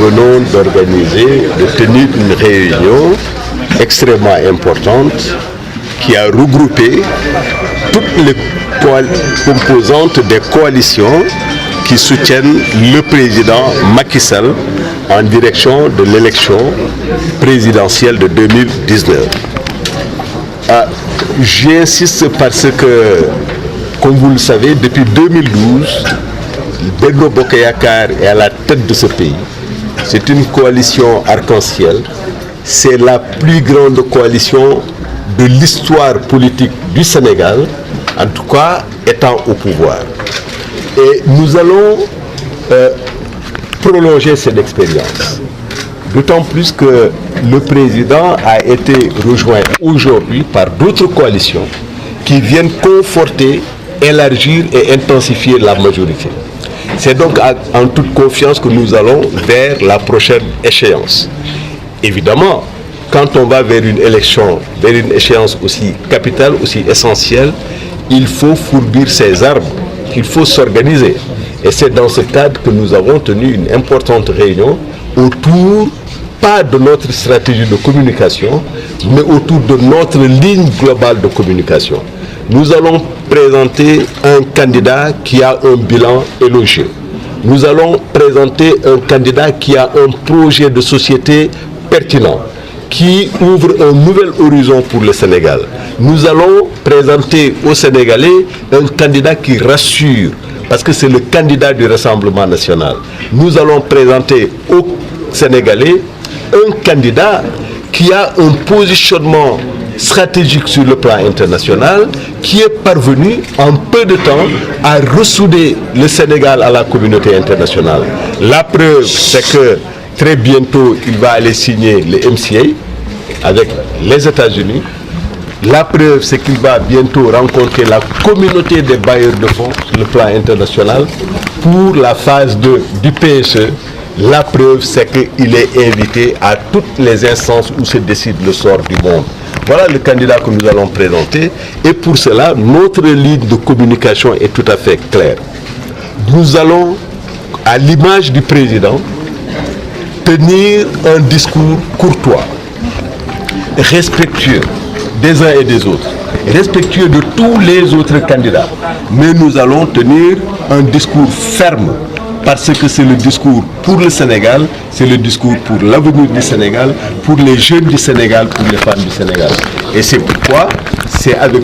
venons d'organiser, de tenir une réunion extrêmement importante qui a regroupé toutes les composantes des coalitions qui soutiennent le président Macky Sall en direction de l'élection présidentielle de 2019. J'insiste parce que, comme vous le savez, depuis 2012, Benno Bokk Yakaar est à la tête de ce pays. C'est une coalition arc-en-ciel. C'est la plus grande coalition de l'histoire politique du Sénégal, en tout cas étant au pouvoir. Et nous allons prolonger cette expérience. D'autant plus que le président a été rejoint aujourd'hui par d'autres coalitions qui viennent conforter, élargir et intensifier la majorité. C'est donc en toute confiance que nous allons vers la prochaine échéance. Évidemment, quand on va vers une élection, vers une échéance aussi capitale, aussi essentielle, il faut fourbir ses armes, il faut s'organiser. Et c'est dans ce cadre que nous avons tenu une importante réunion autour, pas de notre stratégie de communication, mais autour de notre ligne globale de communication. Nous allons présenter un candidat qui a un bilan élogieux. Nous allons présenter un candidat qui a un projet de société pertinent, qui ouvre un nouvel horizon pour le Sénégal. Nous allons présenter aux Sénégalais un candidat qui rassure, parce que c'est le candidat du Rassemblement national. Nous allons présenter aux Sénégalais un candidat qui a un positionnement stratégique sur le plan international, qui est parvenu en peu de temps à ressouder le Sénégal à la communauté internationale. La preuve, c'est que très bientôt, il va aller signer le MCA avec les États-Unis. La preuve, c'est qu'il va bientôt rencontrer la communauté des bailleurs de fonds sur le plan international pour la phase 2 du PSE. La preuve, c'est qu'il est invité à toutes les instances où se décide le sort du monde. Voilà le candidat que nous allons présenter. Et pour cela, notre ligne de communication est tout à fait claire. Nous allons, à l'image du président, tenir un discours courtois, respectueux des uns et des autres, respectueux de tous les autres candidats. Mais nous allons tenir un discours ferme, parce que c'est le discours pour le Sénégal, c'est le discours pour l'avenir du Sénégal, pour les jeunes du Sénégal, pour les femmes du Sénégal. Et c'est pourquoi c'est avec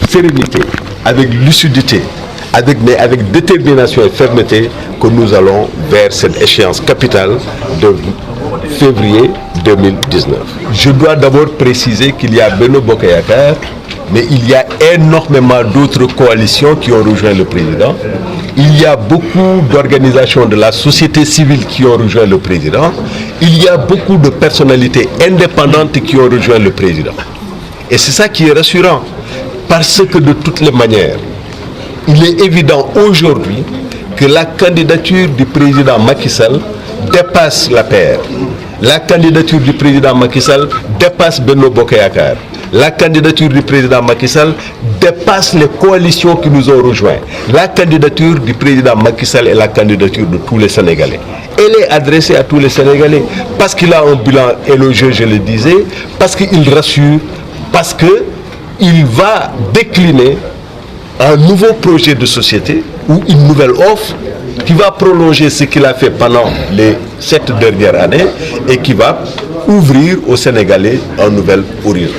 sérénité, avec lucidité, avec détermination et fermeté que nous allons vers cette échéance capitale de février 2019. Je dois d'abord préciser qu'il y a Benno Bokk Yakaar, mais il y a énormément d'autres coalitions qui ont rejoint le président. Il y a beaucoup d'organisations de la société civile qui ont rejoint le président. Il y a beaucoup de personnalités indépendantes qui ont rejoint le président. Et c'est ça qui est rassurant, parce que de toutes les manières, il est évident aujourd'hui que la candidature du président Macky Sall dépasse l'APR. La candidature du président Macky Sall dépasse Benno Bokk Yakaar. La candidature du président Macky Sall dépasse les coalitions qui nous ont rejoints. La candidature du président Macky Sall est la candidature de tous les Sénégalais. Elle est adressée à tous les Sénégalais parce qu'il a un bilan élogieux, je le disais, parce qu'il rassure, parce qu'il va décliner un nouveau projet de société ou une nouvelle offre qui va prolonger ce qu'il a fait pendant les 7 dernières années et qui va ouvrir aux Sénégalais un nouvel horizon.